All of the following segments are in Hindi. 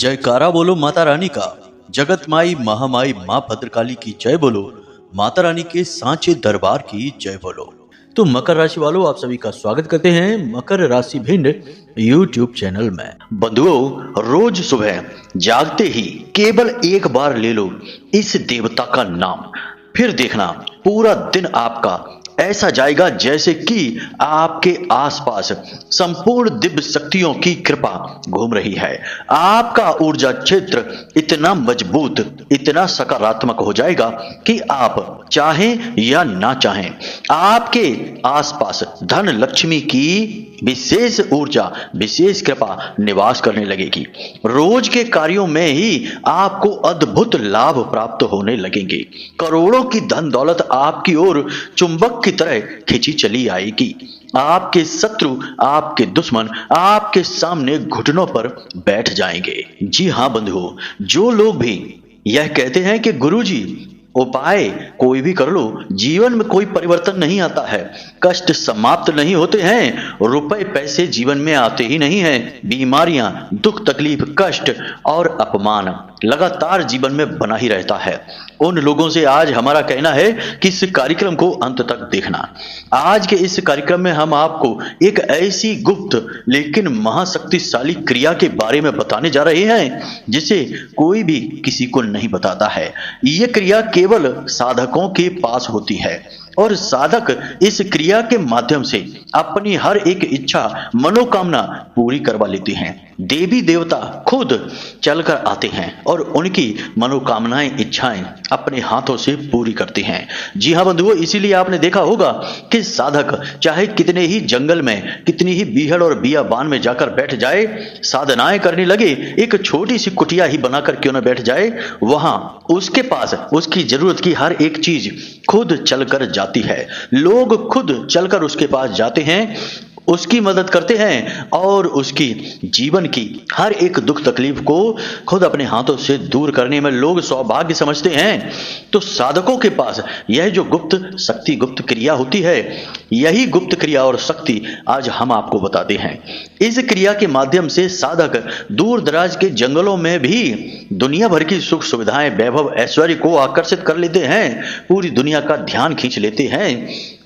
जयकारा बोलो माता रानी का। जगत माई महामाई माँ भद्रकाली की जय बोलो। माता रानी के सांचे दरबार की जय बोलो। तो मकर राशि वालों, आप सभी का स्वागत करते हैं मकर राशि भिंड यूट्यूब चैनल में। बंधुओं, रोज सुबह जागते ही केवल एक बार ले लो इस देवता का नाम, फिर देखना पूरा दिन आपका ऐसा जाएगा जैसे कि आपके आसपास संपूर्ण दिव्य शक्तियों की कृपा घूम रही है। आपका ऊर्जा क्षेत्र इतना मजबूत, इतना सकारात्मक हो जाएगा कि आप चाहें या ना चाहें, आपके आसपास धन लक्ष्मी की विशेष ऊर्जा, विशेष कृपा निवास करने लगेगी। रोज के कार्यों में ही आपको अद्भुत लाभ प्राप्त होने लगेंगे। करोड़ों की धन दौलत आपकी ओर चुंबक की तरह खिंची चली आएगी। आपके शत्रु, आपके दुश्मन आपके सामने घुटनों पर बैठ जाएंगे। जी हाँ बंधुओं, जो लोग भी यह कहते हैं कि गुरुजी उपाय कोई भी कर लो, जीवन में कोई परिवर्तन नहीं आता है, कष्ट समाप्त नहीं होते हैं, रुपए पैसे जीवन में आते ही नहीं हैं, बीमारियां, दुख तकलीफ, कष्ट और अपमान लगातार जीवन में बना ही रहता है, उन लोगों से आज हमारा कहना है कि इस कार्यक्रम को अंत तक देखना। आज के इस कार्यक्रम में हम आपको एक ऐसी गुप्त लेकिन महाशक्तिशाली क्रिया के बारे में बताने जा रहे हैं जिसे कोई भी किसी को नहीं बताता है। यह क्रिया केवल साधकों के पास होती है और साधक इस क्रिया के माध्यम से अपनी हर एक इच्छा, मनोकामना पूरी करवा लेते हैं। देवी देवता खुद चलकर आते हैं और उनकी मनोकामनाएं, इच्छाएं अपने हाथों से पूरी करते हैं। जी हाँ बंधुओं, इसीलिए आपने देखा होगा कि साधक चाहे कितने ही जंगल में, कितनी ही बीहड़ और बियाबान में जाकर बैठ जाए, साधनाएं करने लगे, एक छोटी सी कुटिया ही बनाकर क्यों न बैठ जाए, वहां उसके पास उसकी जरूरत की हर एक चीज खुद चलकर जाती है। लोग खुद चलकर उसके पास जाते हैं, उसकी मदद करते हैं और उसकी जीवन की हर एक दुख तकलीफ को खुद अपने हाथों से दूर करने में लोग सौभाग्य समझते हैं। तो साधकों के पास यह जो गुप्त शक्ति, गुप्त क्रिया होती है, यही गुप्त क्रिया और शक्ति आज हम आपको बताते हैं। इस क्रिया के माध्यम से साधक दूर दराज के जंगलों में भी दुनिया भर की सुख सुविधाएं, वैभव, ऐश्वर्य को आकर्षित कर लेते हैं, पूरी दुनिया का ध्यान खींच लेते हैं।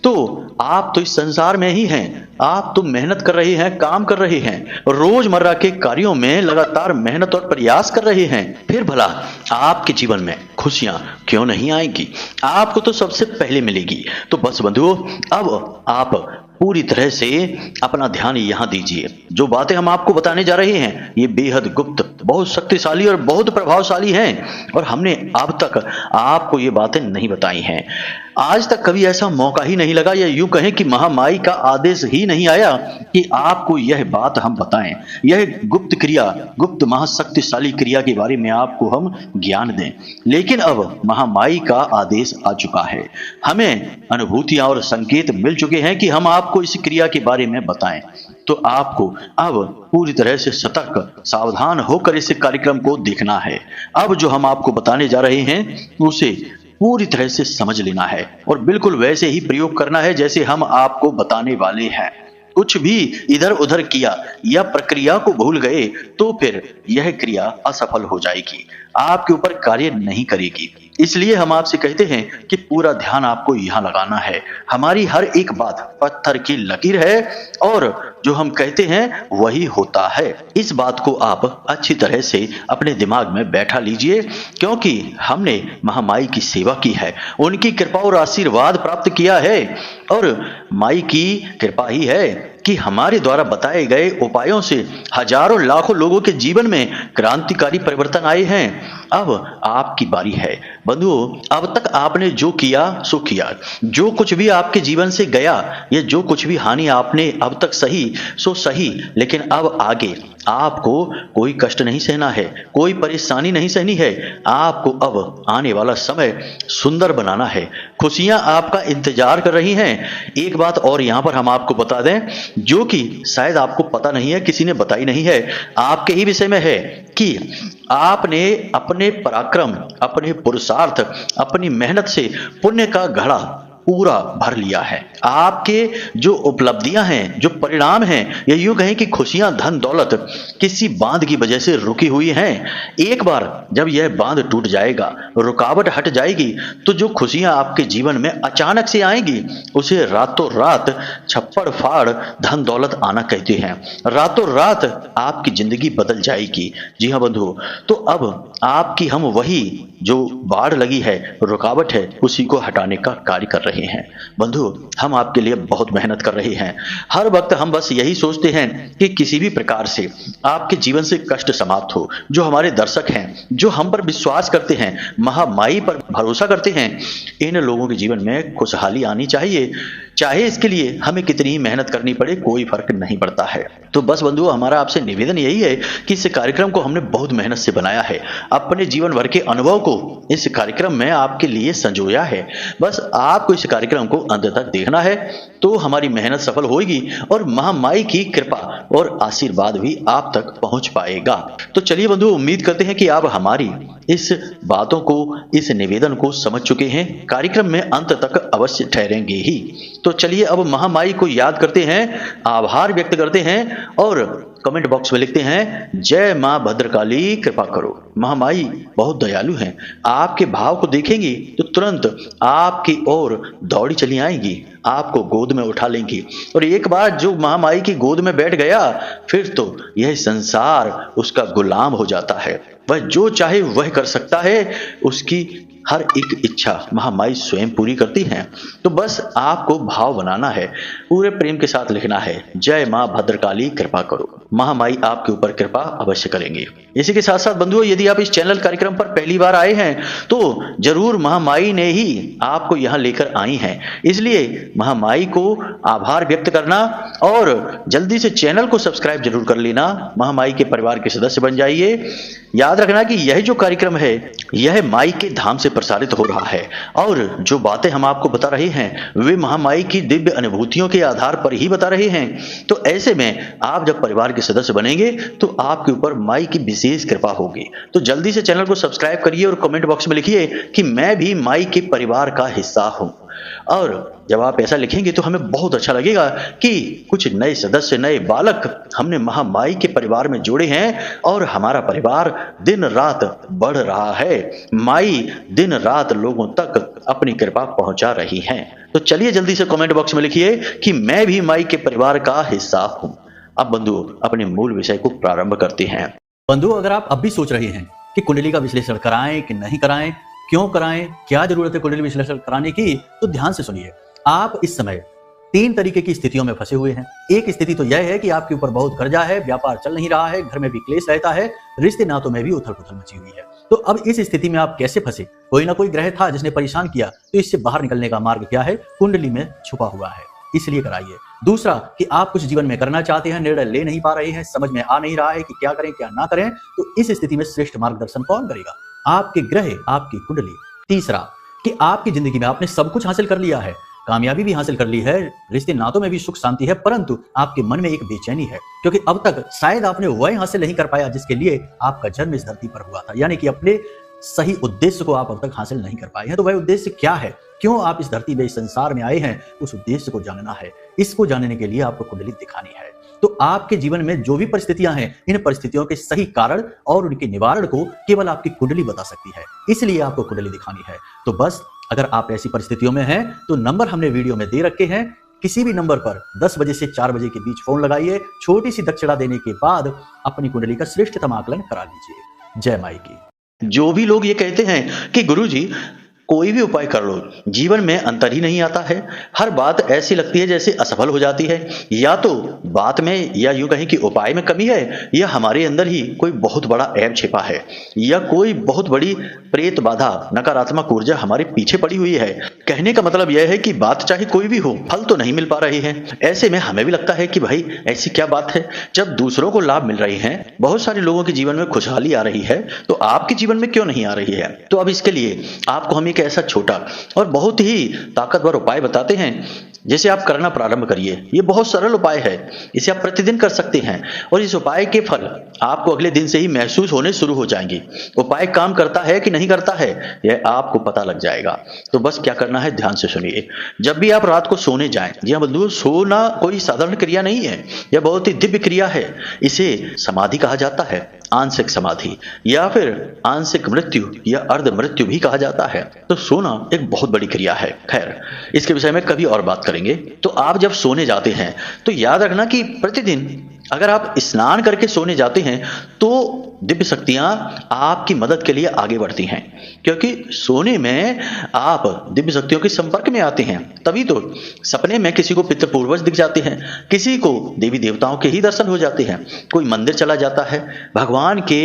तो आप तो इस संसार में ही हैं, आप तो मेहनत कर रहे हैं, काम कर रहे हैं, रोजमर्रा के कार्यों में लगातार मेहनत और प्रयास कर रहे हैं, फिर भला आपके जीवन में खुशियां क्यों नहीं आएंगी? आपको तो सबसे पहले मिलेगी। तो बस बंधुओं, अब आप पूरी तरह से अपना ध्यान यहां दीजिए। जो बातें हम आपको बताने जा रहे हैं ये बेहद गुप्त, बहुत शक्तिशाली और बहुत प्रभावशाली हैं और हमने अब तक आपको ये बातें नहीं बताई हैं। आज तक कभी ऐसा मौका ही नहीं लगा, या यूं कहें कि महामाई का आदेश ही नहीं आया कि आपको यह बात हम बताएं, यह गुप्त क्रिया, गुप्त महाशक्तिशाली क्रिया के बारे में आपको हम ज्ञान दें। लेकिन अब महामाई का आदेश आ चुका है, हमें अनुभूतियां और संकेत मिल चुके हैं कि हम आपको इस क्रिया के बारे में बताएं। तो आपको अब पूरी तरह से सतर्क, सावधान होकर इस कार्यक्रम को देखना है। अब जो हम आपको बताने जा रहे हैं उसे पूरी तरह से समझ लेना है और बिल्कुल वैसे ही प्रयोग करना है जैसे हम आपको बताने वाले हैं। कुछ भी इधर उधर किया या प्रक्रिया को भूल गए तो फिर यह क्रिया असफल हो जाएगी, आपके ऊपर कार्य नहीं करेगी। इसलिए हम आपसे कहते हैं कि पूरा ध्यान आपको यहां लगाना है। हमारी हर एक बात पत्थर की लकीर है और जो हम कहते हैं वही होता है। इस बात को आप अच्छी तरह से अपने दिमाग में बैठा लीजिए, क्योंकि हमने महामाई की सेवा की है, उनकी कृपा और आशीर्वाद प्राप्त किया है और माई की कृपा ही है कि हमारे द्वारा बताए गए उपायों से हजारों लाखों लोगों के जीवन में क्रांतिकारी परिवर्तन आए हैं। अब आपकी बारी है बंधुओं। अब तक आपने जो किया सो किया, जो कुछ भी आपके जीवन से गया या जो कुछ भी हानि आपने अब तक सही सो सही, लेकिन अब आगे आपको कोई कष्ट नहीं सहना है, कोई परेशानी नहीं सहनी है। आपको अब आने वाला समय सुंदर बनाना है, खुशियां आपका इंतजार कर रही हैं। एक बात और यहां पर हम आपको बता दें जो कि शायद आपको पता नहीं है, किसी ने बताई नहीं है, आपके ही विषय में है कि आपने अपने पराक्रम, अपने पुरुषार्थ, अपनी मेहनत से पुण्य का घड़ा पूरा भर लिया है। आपके जो उपलब्धियां हैं, जो परिणाम हैं, या यूं कहें कि खुशियां, धन दौलत किसी बांध की वजह से रुकी हुई हैं। एक बार जब यह बांध टूट जाएगा, रुकावट हट जाएगी, तो जो खुशियां आपके जीवन में अचानक से आएंगी उसे रातों रात छप्पड़ फाड़ धन दौलत आना कहते हैं। रातों रात आपकी जिंदगी बदल जाएगी। जी हाँ बंधु, तो अब आपकी हम वही जो बाढ़ लगी है, रुकावट है, उसी को हटाने का कार्य कर रहे हैं। बंधु, हम आपके लिए बहुत मेहनत कर रहे हैं। हर वक्त हम बस यही सोचते हैं कि किसी भी प्रकार से आपके जीवन से कष्ट समाप्त हो। जो हमारे दर्शक हैं, जो हम पर विश्वास करते हैं, महामाई पर भरोसा करते हैं, इन लोगों के जीवन में खुशहाली आनी चाहिए। चाहे इसके लिए हमें कितनी ही मेहनत करनी पड़े, कोई फर्क नहीं पड़ता है। तो बस बंधु, हमारा आपसे निवेदन यही है कि इस कार्यक्रम को हमने बहुत मेहनत से बनाया है, अपने जीवन भर के अनुभव को इस कार्यक्रम में आपके लिए संजोया है। बस आपको इस कार्यक्रम को अंत तक देखना है, तो हमारी मेहनत सफल होगी और महामाई की कृपा और आशीर्वाद भी आप तक पहुंच पाएगा। तो चलिए बंधु, उम्मीद करते हैं कि आप हमारी इस बातों को, इस निवेदन को समझ चुके हैं। कार्यक्रम में अंत तक अवश्य ठहरेंगे ही। तो चलिए अब महामाई को याद करते हैं, आभार व्यक्त करते हैं और कमेंट बॉक्स में लिखते हैं, जय मां भद्रकाली कृपा करो। महामाई बहुत दयालु हैं। आपके भाव को देखेंगी तो तुरंत आपकी ओर दौड़ी चली आएंगी, आपको गोद में उठा लेंगी, और एक बार जो महामाई की गोद में बैठ गया, फिर तो यह संसार उसका गुलाम हो जाता है। वह जो चाहे वह कर सकता है। उसकी हर एक इच्छा महामाई स्वयं पूरी करती हैं। तो बस आपको भाव बनाना है, पूरे प्रेम के साथ लिखना है, जय मां भद्रकाली कृपा करो। महामाई आपके ऊपर कृपा अवश्य करेंगे। इसी के साथ साथ बंधुओं, यदि आप इस चैनल कार्यक्रम पर पहली बार आए हैं तो जरूर महामाई ने ही आपको यहाँ लेकर आई हैं। इसलिए महामाई को आभार व्यक्त करना और जल्दी से चैनल को सब्सक्राइब जरूर कर लेना। महामाई के परिवार के सदस्य बन जाइए। याद रखना कि यह जो कार्यक्रम है, यह माई के धाम से प्रसारित हो रहा है, और जो बातें हम आपको बता रहे हैं वे महामाई की दिव्य अनुभूतियों के आधार पर ही बता रहे हैं। तो ऐसे में आप जब परिवार के सदस्य बनेंगे तो आपके ऊपर माई की विशेष कृपा होगी। तो जल्दी से चैनल को सब्सक्राइब करिए और कमेंट बॉक्स में लिखिए कि मैं भी माई के परिवार का हिस्सा हूं। और जब आप ऐसा लिखेंगे तो हमें बहुत अच्छा लगेगा कि कुछ नए सदस्य, नए बालक हमने महामाई के परिवार में जोड़े हैं और हमारा परिवार दिन रात बढ़ रहा है। माई दिन रात लोगों तक अपनी कृपा पहुंचा रही हैं। तो चलिए जल्दी से कमेंट बॉक्स में लिखिए कि मैं भी माई के परिवार का हिस्सा हूं। अब बंधु, अपने मूल विषय को प्रारंभ करते हैं। बंधु, अगर आप अब भी सोच रहे हैं कि कुंडली का विश्लेषण कराएं कि नहीं कराएं, क्यों कराएं, क्या जरूरत है कुंडली विश्लेषण कराने की, तो ध्यान से सुनिए। आप इस समय 3 तरीके की स्थितियों में फंसे हुए हैं। एक स्थिति तो यह है कि आपके ऊपर बहुत कर्जा है, व्यापार चल नहीं रहा है, घर में भी क्लेश रहता है, रिश्ते नातों में भी उथल पुथल मची हुई है। तो अब इस स्थिति में आप कैसे फंसे? कोई ना कोई ग्रह था जिसने परेशान किया, तो इससे बाहर निकलने का मार्ग क्या है? कुंडली में छुपा हुआ है, इसलिए कराइए। दूसरा कि आप कुछ जीवन में करना चाहते हैं, निर्णय ले नहीं पा रहे हैं, समझ में आ नहीं रहा है कि क्या करें क्या ना करें, तो इस स्थिति में श्रेष्ठ मार्गदर्शन कौन करेगा? आपके ग्रह, आपकी कुंडली। तीसरा कि आपकी जिंदगी में आपने सब कुछ हासिल कर लिया है, कामयाबी भी हासिल कर ली है, रिश्ते नातों में भी सुख शांति है, परंतु आपके मन में एक बेचैनी है, क्योंकि अब तक शायद आपने वह हासिल नहीं कर पाया जिसके लिए आपका जन्म इस धरती पर हुआ था। यानी कि अपने सही उद्देश्य को आप अब तक हासिल नहीं कर पाए हैं। तो वह उद्देश्य क्या है, क्यों आप इस धरती में, इस संसार में आए हैं, उस उद्देश्य को जानना है। इसको जानने के लिए आपको कुंडली दिखानी है। तो आपके जीवन में जो भी परिस्थितियां हैं, इन परिस्थितियों के सही कारण और उनके निवारण को केवल आपकी कुंडली बता सकती है, इसलिए आपको कुंडली दिखानी है। तो बस अगर आप ऐसी परिस्थितियों में हैं तो नंबर हमने वीडियो में दे रखे हैं, किसी भी नंबर पर 10 बजे से 4 बजे के बीच फोन लगाइए, छोटी सी दक्षिणा देने के बाद अपनी कुंडली का श्रेष्ठतम आकलन करा लीजिए। जय माई की। जो भी लोग ये कहते हैं कि गुरुजी कोई भी उपाय कर लो, जीवन में अंतर ही नहीं आता है, हर बात ऐसी लगती है जैसे असफल हो जाती है, या तो बात में या यूं कहें कि उपाय में कमी है, या हमारे अंदर ही कोई बहुत बड़ा ऐब छिपा है, या कोई बहुत बड़ी प्रेत बाधा, नकारात्मक ऊर्जा हमारे पीछे पड़ी हुई है। कहने का मतलब यह है कि बात चाहे कोई भी हो, फल तो नहीं मिल पा रही है। ऐसे में हमें भी लगता है कि भाई ऐसी क्या बात है, जब दूसरों को लाभ मिल रहे हैं, बहुत सारे लोगों के जीवन में खुशहाली आ रही है, तो आपके जीवन में क्यों नहीं आ रही है? तो अब इसके लिए आपको हम एक ऐसा छोटा और बहुत ही ताकतवर उपाय बताते हैं जैसे आप करना प्रारंभ करिए। ये बहुत सरल उपाय है, इसे आप प्रतिदिन कर सकते हैं और इस उपाय के फल आपको अगले दिन से ही महसूस होने शुरू हो जाएंगे। उपाय काम करता है कि नहीं करता है यह आपको पता लग जाएगा। तो बस क्या करना है, ध्यान से सुनिए। जब भी आप रात को सोने जाएं, जी हाँ बंधुओं, सोना कोई साधारण क्रिया नहीं है, यह बहुत ही दिव्य क्रिया है। इसे समाधि कहा जाता है, आंशिक समाधि या फिर आंशिक मृत्यु या अर्ध मृत्यु भी कहा जाता है। तो सोना एक बहुत बड़ी क्रिया है। खैर, इसके विषय में कभी और बात करेंगे। तो आप जब सोने जाते हैं तो याद रखना कि प्रतिदिन अगर आप स्नान करके सोने जाते हैं तो दिव्य शक्तियां आपकी मदद के लिए आगे बढ़ती हैं, क्योंकि सोने में आप दिव्य शक्तियों के संपर्क में आते हैं। तभी तो सपने में किसी को पितृपूर्वज दिख जाते हैं, किसी को देवी देवताओं के ही दर्शन हो जाते हैं, कोई मंदिर चला जाता है, भगवान के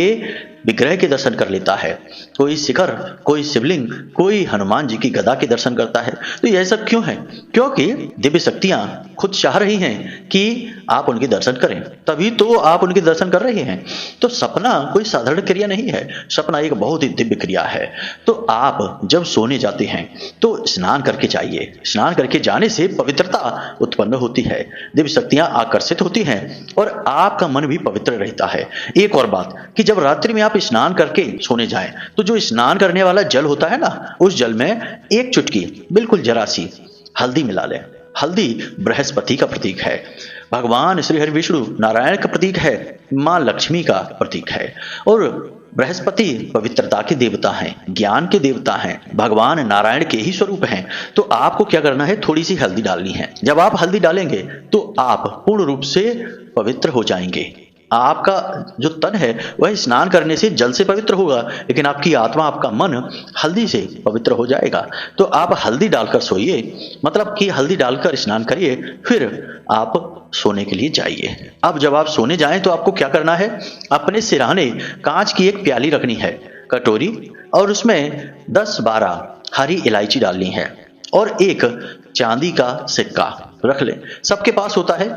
विग्रह के दर्शन कर लेता है, कोई शिखर, कोई शिवलिंग, कोई हनुमान जी की गदा के दर्शन करता है। तो यह सब क्यों है? क्योंकि दिव्य शक्तियां खुद चाह रही हैं कि आप उनके दर्शन करें, तभी तो आप उनके दर्शन कर रहे हैं। तो सपना कोई साधारण क्रिया नहीं है, सपना एक बहुत ही दिव्य क्रिया है। तो आप जब सोने जाते हैं तो स्नान करके जाइए। स्नान करके जाने से पवित्रता उत्पन्न होती है, दिव्य शक्तियां आकर्षित होती हैं और आपका मन भी पवित्र रहता है। एक और बात कि जब रात्रि में आप स्नान करके सोने जाएं तो जो स्नान करने वाला जल होता है ना, उस जल में एक चुटकी, बिल्कुल जरा सी हल्दी मिला लें। हल्दी बृहस्पति का प्रतीक है, भगवान श्री हरि विष्णु नारायण का प्रतीक है, मां लक्ष्मी का प्रतीक है और बृहस्पति पवित्रता के देवता हैं, ज्ञान के देवता हैं, भगवान नारायण के ही स्वरूप हैं। तो आपको क्या करना है, थोड़ी सी हल्दी डालनी है। जब आप हल्दी डालेंगे तो आप पूर्ण रूप से पवित्र हो जाएंगे। आपका जो तन है वह स्नान करने से जल से पवित्र होगा, लेकिन आपकी आत्मा, आपका मन हल्दी से पवित्र हो जाएगा। तो आप हल्दी डालकर सोइए, मतलब कि हल्दी डालकर स्नान करिए, फिर आप सोने के लिए जाइए। अब जब आप सोने जाएं तो आपको क्या करना है, अपने सिरहाने कांच की एक प्याली रखनी है, कटोरी, और उसमें 10-12 हरी इलायची डालनी है और एक चांदी का सिक्का रख लें। सबके पास होता है,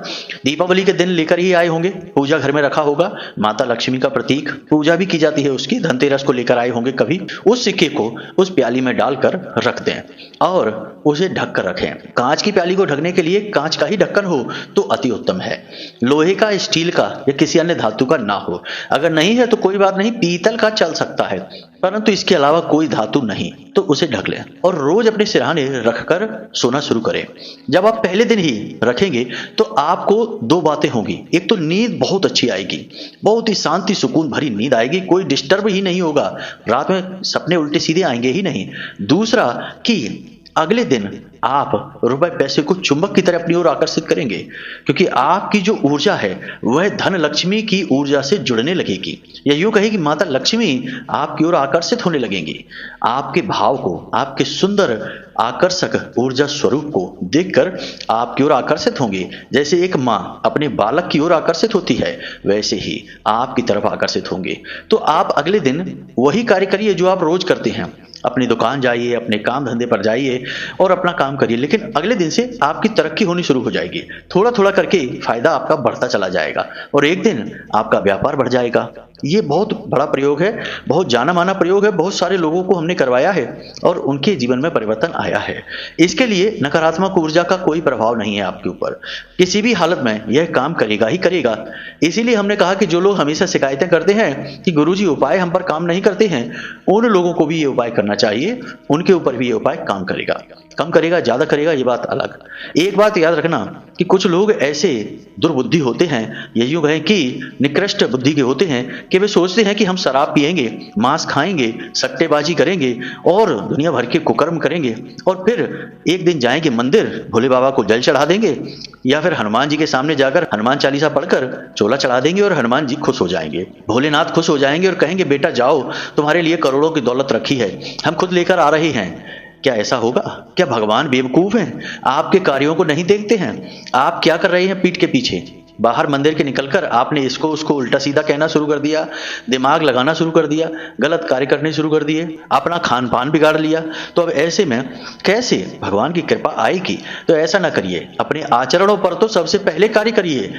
दीपावली के दिन लेकर ही आए होंगे, पूजा घर में रखा होगा, माता लक्ष्मी का प्रतीक, पूजा भी की जाती है उसकी, धनतेरस को लेकर आए होंगे कभी। उस सिक्के को उस प्याली में डालकर रख दें और उसे ढक कर रखें। कांच की प्याली को ढकने के लिए कांच का ही ढक्कन हो तो अति उत्तम है, लोहे का, स्टील का या किसी अन्य धातु का ना हो। अगर नहीं है तो कोई बात नहीं, पीतल का चल सकता है, परंतु इसके अलावा कोई धातु नहीं, तो उसे ढक लें और रोज अपने सिरहाने रखकर सोना शुरू करें। जब आप पहले दिन ही रखेंगे तो आपको 2 बातें होंगी। एक तो नींद बहुत अच्छी आएगी, बहुत ही शांति सुकून भरी नींद आएगी, कोई डिस्टर्ब ही नहीं होगा, रात में सपने उल्टे सीधे आएंगे ही नहीं। दूसरा कि अगले दिन आप रुपए पैसे को चुंबक की तरह अपनी ओर आकर्षित करेंगे, क्योंकि आपकी जो ऊर्जा है वह धन लक्ष्मी की ऊर्जा से जुड़ने लगेगी, या यूं कहे कि माता लक्ष्मी आपकी ओर आकर्षित होने लगेंगी। आपके भाव को, आपके सुंदर आकर्षक ऊर्जा स्वरूप को देखकर आपकी ओर आकर्षित होंगे। जैसे एक माँ अपने बालक की ओर आकर्षित होती है, वैसे ही आपकी तरफ आकर्षित होंगे। तो आप अगले दिन वही कार्य करिए जो आप रोज करते हैं, अपनी दुकान जाइए, अपने काम धंधे पर जाइए और अपना काम करिए, लेकिन अगले दिन से आपकी तरक्की होनी शुरू हो जाएगी। थोड़ा थोड़ा करके फायदा आपका बढ़ता चला जाएगा और एक दिन आपका व्यापार बढ़ जाएगा। ये बहुत बड़ा प्रयोग है, बहुत जाना माना प्रयोग है, बहुत सारे लोगों को हमने करवाया है और उनके जीवन में परिवर्तन आया है। इसके लिए नकारात्मक ऊर्जा का कोई प्रभाव नहीं है आपके ऊपर, किसी भी हालत में यह काम करेगा ही करेगा। इसीलिए हमने कहा कि जो लोग हमेशा शिकायतें करते हैं कि गुरुजी उपाय हम पर काम नहीं करते हैं, उन लोगों को भी ये उपाय करना चाहिए, उनके ऊपर भी ये उपाय काम करेगा। कम करेगा, ज्यादा करेगा, ये बात अलग। एक बात याद रखना कि कुछ लोग ऐसे दुर्बुद्धि होते हैं, ये यूं कहें कि निकृष्ट बुद्धि के होते हैं, कि वे सोचते हैं कि हम शराब पिएंगे, मांस खाएंगे, सट्टेबाजी करेंगे और दुनिया भर के कुकर्म करेंगे और फिर एक दिन जाएंगे मंदिर, भोले बाबा को जल चढ़ा देंगे या फिर हनुमान जी के सामने जाकर हनुमान चालीसा पढ़कर चोला चढ़ा देंगे और हनुमान जी खुश हो जाएंगे, भोलेनाथ खुश हो जाएंगे और कहेंगे बेटा जाओ, तुम्हारे लिए करोड़ों की दौलत रखी है, हम खुद लेकर आ रहे हैं। क्या ऐसा होगा? क्या भगवान बेवकूफ हैं? आपके कार्यों को नहीं देखते हैं? आप क्या कर रहे हैं पीठ के पीछे? बाहर मंदिर के निकलकर आपने इसको उसको उल्टा सीधा कहना शुरू कर दिया, दिमाग लगाना शुरू कर दिया, गलत कार्य करने शुरू कर दिए, अपना खान पान बिगाड़ लिया, तो अब ऐसे में कैसे भगवान की कृपा आएगी? तो ऐसा ना करिए, अपने आचरणों पर तो सबसे पहले कार्य करिए।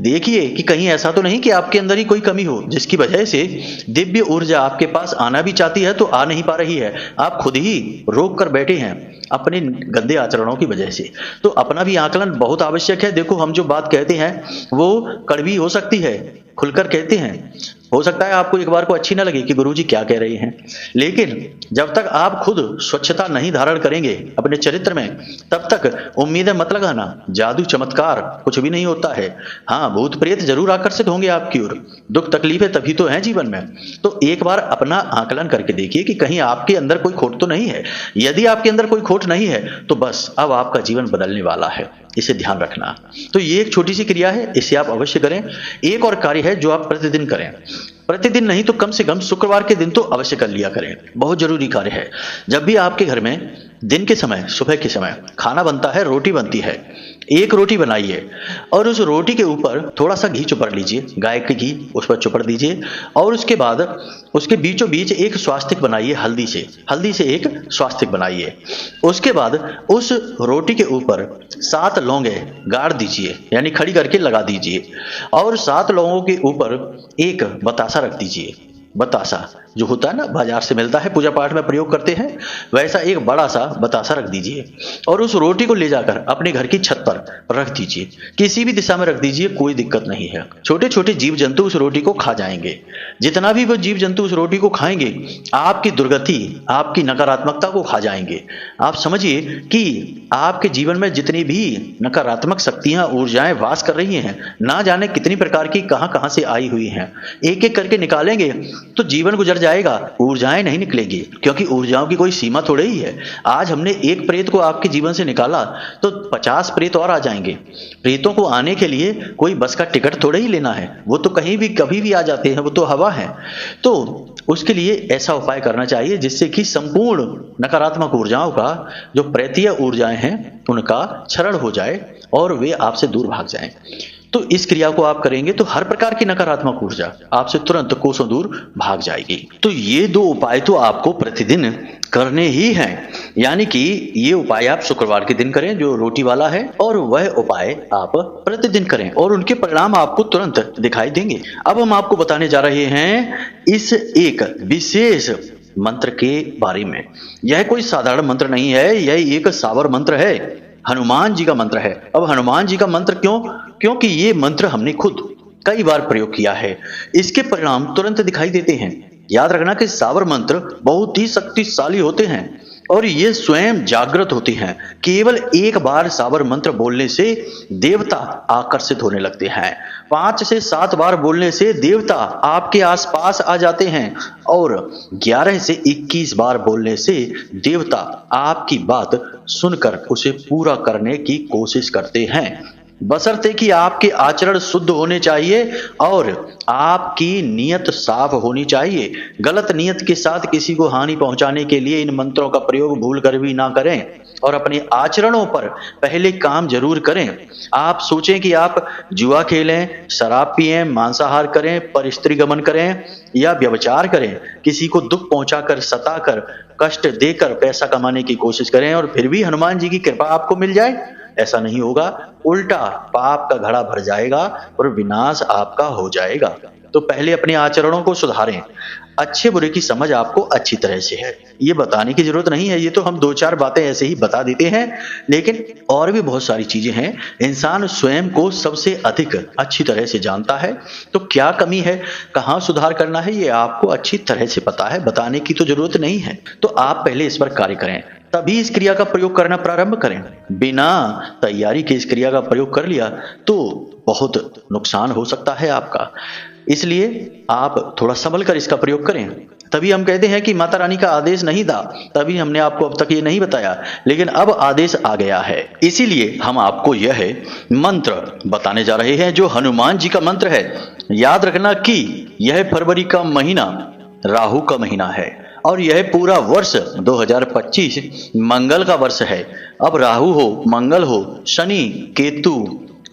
देखिए कि कहीं ऐसा तो नहीं कि आपके अंदर ही कोई कमी हो जिसकी वजह से दिव्य ऊर्जा आपके पास आना भी चाहती है तो आ नहीं पा रही है, आप खुद ही रोक कर बैठे हैं अपने गंदे आचरणों की वजह से। तो अपना भी आकलन बहुत आवश्यक है। देखो, हम जो बात कहते हैं वो कड़वी हो सकती है, खुलकर कहते हैं, हो सकता है आपको एक बार को अच्छी ना लगे कि गुरुजी क्या कह रहे हैं, लेकिन जब तक आप खुद स्वच्छता नहीं धारण करेंगे अपने चरित्र में, तब तक उम्मीदें मत लगाना, जादू चमत्कार कुछ भी नहीं होता है। हाँ, भूत प्रेत जरूर आकर्षित होंगे आपकी ओर, दुख तकलीफें तभी तो हैं जीवन में। तो एक बार अपना आकलन करके देखिए कि कहीं आपके अंदर कोई खोट तो नहीं है। यदि आपके अंदर कोई खोट नहीं है तो बस अब आपका जीवन बदलने वाला है, इसे ध्यान रखना। तो ये एक छोटी सी क्रिया है, इसे आप अवश्य करें। एक और कार्य है जो आप प्रतिदिन करें, प्रतिदिन नहीं तो कम से कम शुक्रवार के दिन तो अवश्य कर लिया करें, बहुत जरूरी कार्य है। जब भी आपके घर में दिन के समय, सुबह के समय खाना बनता है, रोटी बनती है, एक रोटी बनाइए और उस रोटी के ऊपर थोड़ा सा घी चुपड़ लीजिए, गाय के घी उस पर चुपड़ दीजिए, और उसके बाद उसके बीचों बीच एक स्वास्तिक बनाइए, हल्दी से एक स्वास्तिक बनाइए। उसके बाद उस रोटी के ऊपर 7 लौंगे गाड़ दीजिए, यानी खड़ी करके लगा दीजिए, और 7 लौंगों के ऊपर एक बतासा रख दीजिए। बतासा जो होता है ना, बाजार से मिलता है, पूजा पाठ में प्रयोग करते हैं, वैसा एक बड़ा सा बतासा रख दीजिए और उस रोटी को ले जाकर अपने घर की छत पर रख दीजिए। किसी भी दिशा में रख दीजिए, कोई दिक्कत नहीं है। छोटे छोटे जीव जंतु उस रोटी को खा जाएंगे। जितना भी वो जीव जंतु उस रोटी को खाएंगे, आपकी दुर्गति, आपकी नकारात्मकता को खा जाएंगे। आप समझिए कि आपके जीवन में जितनी भी नकारात्मक शक्तियां, ऊर्जाएं वास कर रही हैं, ना जाने कितनी प्रकार की कहां कहां से आई हुई हैं, एक एक करके निकालेंगे तो जीवन गुजर जाएगा, ऊर्जाएं नहीं निकलेगी, क्योंकि ऊर्जाओं की कोई सीमा थोड़ी ही है। आज हमने एक प्रेत को आपके जीवन से निकाला तो 50 प्रेत और आ जाएंगे। प्रेतों को आने के लिए कोई बस का टिकट थोड़े ही लेना है, वो तो कहीं भी कभी भी आ जाते हैं, वो तो हवा है। तो उसके लिए ऐसा उपाय करना चाहिए जिससे कि संपूर्ण नकारात्मक ऊर्जाओं का, जो प्रेतीय ऊर्जाएं हैं, उनका क्षरण हो जाए और वे आपसे दूर भाग जाएं। तो इस क्रिया को आप करेंगे तो हर प्रकार की नकारात्मक ऊर्जा आपसे तुरंत कोसों दूर भाग जाएगी। तो ये 2 उपाय तो आपको प्रतिदिन करने ही हैं, यानी कि ये उपाय आप शुक्रवार के दिन करें जो रोटी वाला है, और वह उपाय आप प्रतिदिन करें और उनके परिणाम आपको तुरंत दिखाई देंगे। अब हम आपको बताने जा रहे हैं इस एक विशेष मंत्र के बारे में। यह कोई साधारण मंत्र नहीं है, यह एक सावर मंत्र है, हनुमान जी का मंत्र है। अब हनुमान जी का मंत्र क्यों? क्योंकि ये मंत्र हमने खुद कई बार प्रयोग किया है, इसके परिणाम तुरंत दिखाई देते हैं। याद रखना कि सावर मंत्र बहुत ही शक्तिशाली होते हैं और ये स्वयं जागृत होते हैं। केवल एक बार सावर मंत्र बोलने से देवता आकर्षित होने लगते हैं। 5 से 7 बार बोलने से देवता आपके आसपास आ जाते हैं और 11 से 21 बार बोलने से देवता आपकी बात सुनकर उसे पूरा करने की कोशिश करते हैं, बशर्ते कि आपके आचरण शुद्ध होने चाहिए और आपकी नीयत साफ होनी चाहिए। गलत नीयत के साथ किसी को हानि पहुंचाने के लिए इन मंत्रों का प्रयोग भूल कर भी ना करें और अपने आचरणों पर पहले काम जरूर करें। आप सोचें कि आप जुआ खेलें, शराब पिएं, मांसाहार करें, पर स्त्री गमन करें या व्यभिचार करें, किसी को दुख पहुंचाकर, सताकर, कष्ट देकर पैसा कमाने की कोशिश करें और फिर भी हनुमान जी की कृपा आपको मिल जाए, ऐसा नहीं होगा। उल्टा पाप का घड़ा भर जाएगा और विनाश आपका हो जाएगा। तो पहले अपने आचरणों को सुधारें। अच्छे बुरे की समझ आपको अच्छी तरह से है, ये बताने की जरूरत नहीं है, ये तो हम 2-4 बातें ऐसे ही बता देते हैं, लेकिन और भी बहुत सारी चीजें हैं। इंसान स्वयं को सबसे अधिक अच्छी तरह से जानता है, तो क्या कमी है, कहाँ सुधार करना है, ये आपको अच्छी तरह से पता है, बताने की तो जरूरत नहीं है। तो आप पहले इस पर कार्य करें, तभी इस क्रिया का प्रयोग करना प्रारंभ करें। बिना तैयारी के इस क्रिया का प्रयोग कर लिया तो बहुत नुकसान हो सकता है आपका, इसलिए आप थोड़ा संभल कर इसका प्रयोग करें। तभी हम कहते हैं कि माता रानी का आदेश नहीं था, तभी हमने आपको अब तक ये नहीं बताया, लेकिन अब आदेश आ गया है, इसीलिए हम आपको यह मंत्र बताने जा रहे हैं जो हनुमान जी का मंत्र है। याद रखना कि यह फरवरी का महीना राहु का महीना है और यह पूरा वर्ष 2025 मंगल का वर्ष है। अब राहु हो, मंगल हो, शनि, केतु,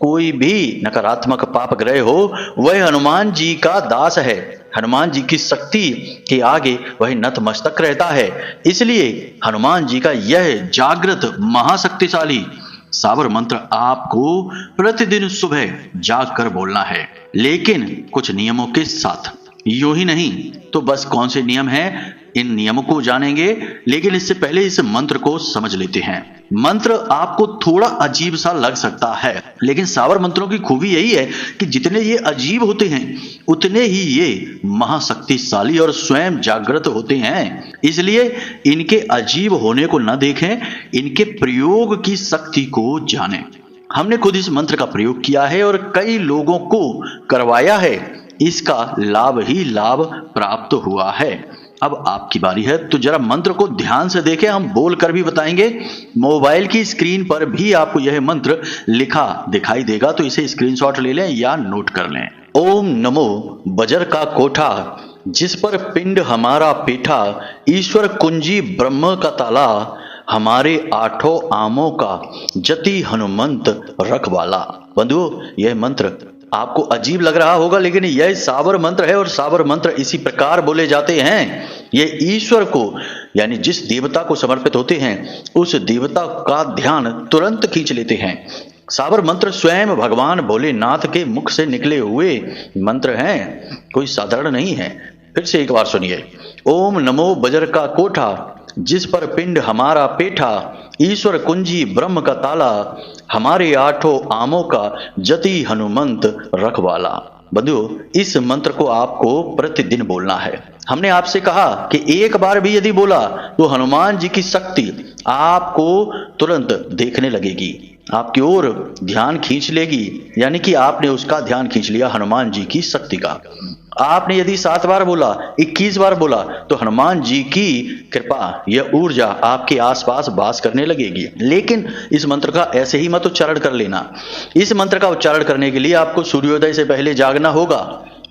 कोई भी नकारात्मक पाप ग्रह हो वह हनुमान जी का दास है। हनुमान जी की शक्ति के आगे वह नतमस्तक रहता है। इसलिए हनुमान जी का यह जागृत महाशक्तिशाली साबर मंत्र आपको प्रतिदिन सुबह जाग कर बोलना है, लेकिन कुछ नियमों के साथ। यूं ही नहीं तो बस कौन से नियम हैं, इन नियमों को जानेंगे, लेकिन इससे पहले इस मंत्र को समझ लेते हैं। मंत्र आपको थोड़ा अजीब सा लग सकता है, लेकिन साबर मंत्रों की खूबी यही है कि जितने ये अजीब होते हैं उतने ही ये महाशक्तिशाली और स्वयं जागृत होते हैं। इसलिए इनके अजीब होने को न देखें, इनके प्रयोग की शक्ति को जानें। हमने खुद इस मंत्र का प्रयोग किया है और कई लोगों को करवाया है, इसका लाभ ही लाभ प्राप्त हुआ है। अब आपकी बारी है, तो जरा मंत्र को ध्यान से देखें, हम बोल कर भी बताएंगे। मोबाइल की स्क्रीन पर भी आपको यह मंत्र लिखा दिखाई देगा, तो इसे स्क्रीनशॉट ले लें या नोट कर लें। ओम नमो बजर का कोठा, जिस पर पिंड हमारा पेठा, ईश्वर कुंजी ब्रह्म का ताला, हमारे आठों आमों का जति हनुमंत रखवाला। बंधुओं, यह मंत्र आपको अजीब लग रहा होगा, लेकिन यह साबर मंत्र है और साबर मंत्र इसी प्रकार बोले जाते हैं। ये ईश्वर को यानी जिस देवता को समर्पित होते हैं उस देवता का ध्यान तुरंत खींच लेते हैं। साबर मंत्र स्वयं भगवान भोलेनाथ के मुख से निकले हुए मंत्र हैं, कोई साधारण नहीं है। फिर से एक बार सुनिए। ओम नमो बजर का कोठा, जिस पर पिंड हमारा पेठा, ईश्वर कुंजी ब्रह्म का ताला, हमारे आठों आमों का जति हनुमंत रखवाला। बंधुओं, इस मंत्र को आपको प्रतिदिन बोलना है। हमने आपसे कहा कि एक बार भी यदि बोला तो हनुमान जी की शक्ति आपको तुरंत देखने लगेगी, आपकी ओर ध्यान खींच लेगी, यानी कि आपने उसका ध्यान खींच लिया हनुमान जी की शक्ति का। आपने यदि 7 बार बोला, 21 बार बोला, तो हनुमान जी की कृपा, यह ऊर्जा आपके आसपास वास करने लगेगी। लेकिन इस मंत्र का ऐसे ही मत उच्चारण कर लेना। इस मंत्र का उच्चारण करने के लिए आपको सूर्योदय से पहले जागना होगा,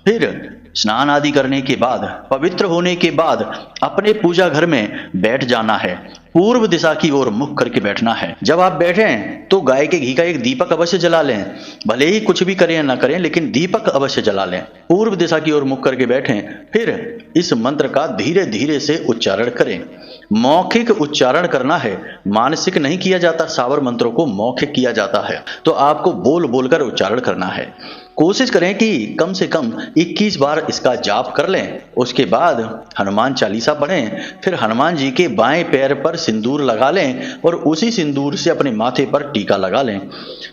फिर स्नान आदि करने के बाद, पवित्र होने के बाद अपने पूजा घर में बैठ जाना है। पूर्व दिशा की ओर मुख करके बैठना है। जब आप बैठें तो गाय के घी का एक दीपक अवश्य जला लें। भले ही कुछ भी करें या ना करें, लेकिन दीपक अवश्य जला लें। पूर्व दिशा की ओर मुख करके बैठें, फिर इस मंत्र का धीरे धीरे से उच्चारण करें। मौखिक उच्चारण करना है, मानसिक नहीं किया जाता। साबर मंत्रों को मौखिक किया जाता है, तो आपको बोल बोलकर उच्चारण करना है। कोशिश करें कि कम से कम 21 बार इसका जाप कर लें। उसके बाद हनुमान चालीसा पढ़ें, फिर हनुमान जी के बाएं पैर पर सिंदूर लगा लें और उसी सिंदूर से अपने माथे पर टीका लगा लें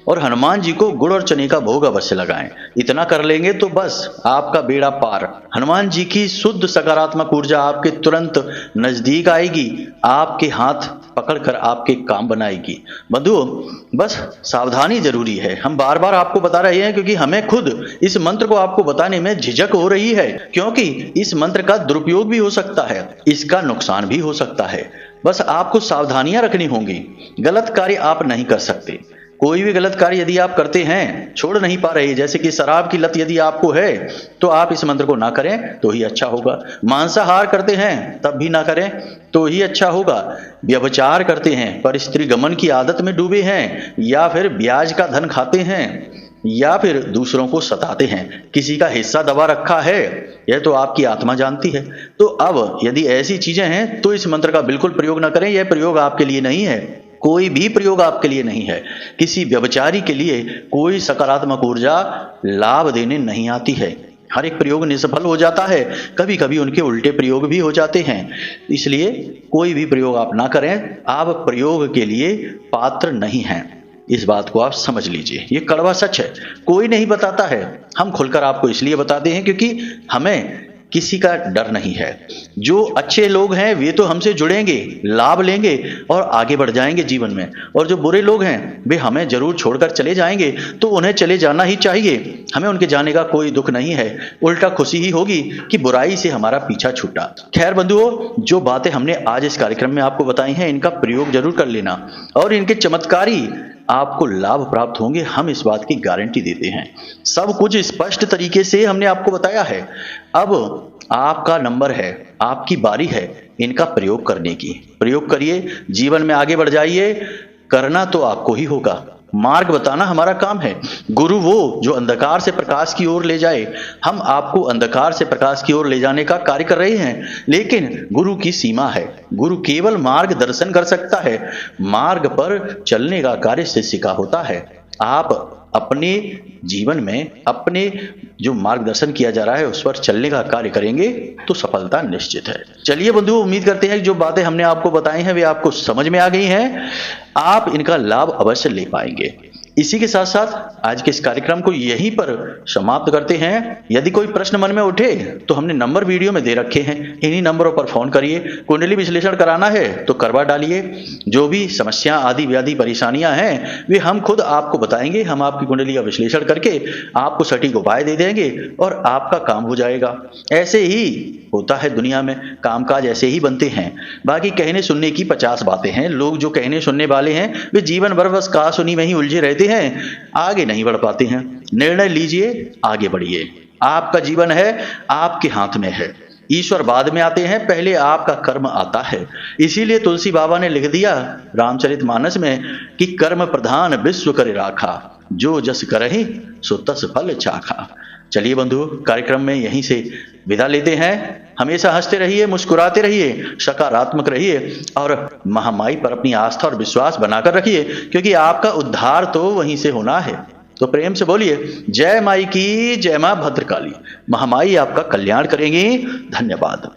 और हनुमान जी को गुड़ और चने का भोग अवश्य लगाएं। इतना कर लेंगे तो बस आपका बेड़ा पार। हनुमान जी की शुद्ध सकारात्मक ऊर्जा आपके तुरंत नजदीक आएगी, आपके हाथ पकड़कर आपके काम बनाएगी। बंधुओं, बस सावधानी जरूरी है। हम बार बार आपको बता रहे हैं क्योंकि हमें खुद इस मंत्र को आपको बताने में झिझक हो रही है, क्योंकि इस मंत्र का दुरुपयोग भी हो सकता है, इसका नुकसान भी हो सकता है। बस आपको सावधानियां रखनी होंगी। गलत कार्य आप नहीं कर सकते। कोई भी गलत कार्य यदि आप करते हैं, छोड़ नहीं पा रहे, जैसे कि शराब की लत यदि आपको है, तो आप इस मंत्र को ना करें तो ही अच्छा होगा। मांसाहार करते हैं तब भी ना करें तो ही अच्छा होगा। व्यभिचार करते हैं पर स्त्री गमन की आदत में डूबे हैं, या फिर ब्याज का धन खाते हैं, या फिर दूसरों को सताते हैं, किसी का हिस्सा दबा रखा है, यह तो आपकी आत्मा जानती है। तो अब यदि ऐसी चीजें हैं तो इस मंत्र का बिल्कुल प्रयोग न करें। यह प्रयोग आपके लिए नहीं है, कोई भी प्रयोग आपके लिए नहीं है। किसी व्यभिचारी के लिए कोई सकारात्मक ऊर्जा लाभ देने नहीं आती है। हर एक प्रयोग निष्फल हो जाता है, कभी कभी उनके उल्टे प्रयोग भी हो जाते हैं। इसलिए कोई भी प्रयोग आप ना करें, आप प्रयोग के लिए पात्र नहीं हैं। इस बात को आप समझ लीजिए, ये कड़वा सच है। कोई नहीं बताता है, हम खुलकर आपको इसलिए बताते हैं क्योंकि हमें किसी का डर नहीं है। जो अच्छे लोग हैं वे तो हमसे जुड़ेंगे, लाभ लेंगे और आगे बढ़ जाएंगे जीवन में, और जो बुरे लोग हैं वे हमें जरूर छोड़कर चले जाएंगे, तो उन्हें चले जाना ही चाहिए। हमें उनके जाने का कोई दुख नहीं है, उल्टा खुशी ही होगी कि बुराई से हमारा पीछा छूटा। खैर बंधुओं, जो बातें हमने आज इस कार्यक्रम में आपको बताई हैं, इनका प्रयोग जरूर कर लेना और इनके चमत्कारी आपको लाभ प्राप्त होंगे, हम इस बात की गारंटी देते हैं। सब कुछ स्पष्ट तरीके से हमने आपको बताया है। अब आपका नंबर है, आपकी बारी है इनका प्रयोग करने की। प्रयोग करिए, जीवन में आगे बढ़ जाइए। करना तो आपको ही होगा, मार्ग बताना हमारा काम है। गुरु वो जो अंधकार से प्रकाश की ओर ले जाए। हम आपको अंधकार से प्रकाश की ओर ले जाने का कार्य कर रहे हैं, लेकिन गुरु की सीमा है। गुरु केवल मार्गदर्शन कर सकता है, मार्ग पर चलने का कार्य शिष्य का होता है। आप अपने जीवन में अपने जो मार्गदर्शन किया जा रहा है उस पर चलने का कार्य करेंगे तो सफलता निश्चित है। चलिए बंधु, उम्मीद करते हैं कि जो बातें हमने आपको बताई हैं वे आपको समझ में आ गई हैं, आप इनका लाभ अवश्य ले पाएंगे। इसी के साथ साथ आज के इस कार्यक्रम को यहीं पर समाप्त करते हैं। यदि कोई प्रश्न मन में उठे तो हमने नंबर वीडियो में दे रखे हैं, इन्हीं नंबरों पर फोन करिए। कुंडली विश्लेषण कराना है तो करवा डालिए। जो भी समस्या आदि व्याधि परेशानियां हैं वे हम खुद आपको बताएंगे। हम आपकी कुंडली का विश्लेषण करके आपको सटीक उपाय दे देंगे और आपका काम हो जाएगा। ऐसे ही होता है दुनिया में, कामकाज ऐसे ही बनते हैं। बाकी कहने सुनने की 50 बातें हैं। लोग जो कहने सुनने वाले हैं वे जीवन भर बस कहा सुनी में ही उलझे रहते हैं, आगे नहीं बढ़ पाते हैं। निर्णय लीजिए, आगे बढ़िए। आपका जीवन है, आपके हाथ में है। ईश्वर बाद में आते हैं, पहले आपका कर्म आता है। इसीलिए तुलसी बाबा ने लिख दिया रामचरितमानस में कि कर्म प्रधान विश्व करे राखा, जो जस करहि सो तस फल चाखा। चलिए बंधु, कार्यक्रम में यहीं से विदा लेते हैं। हमेशा हंसते रहिए, मुस्कुराते रहिए, सकारात्मक रहिए और महामाई पर अपनी आस्था और विश्वास बनाकर रखिए, क्योंकि आपका उद्धार तो वहीं से होना है। तो प्रेम से बोलिए जय माई की, जय मां भद्रकाली। महामाई आपका कल्याण करेंगी। धन्यवाद।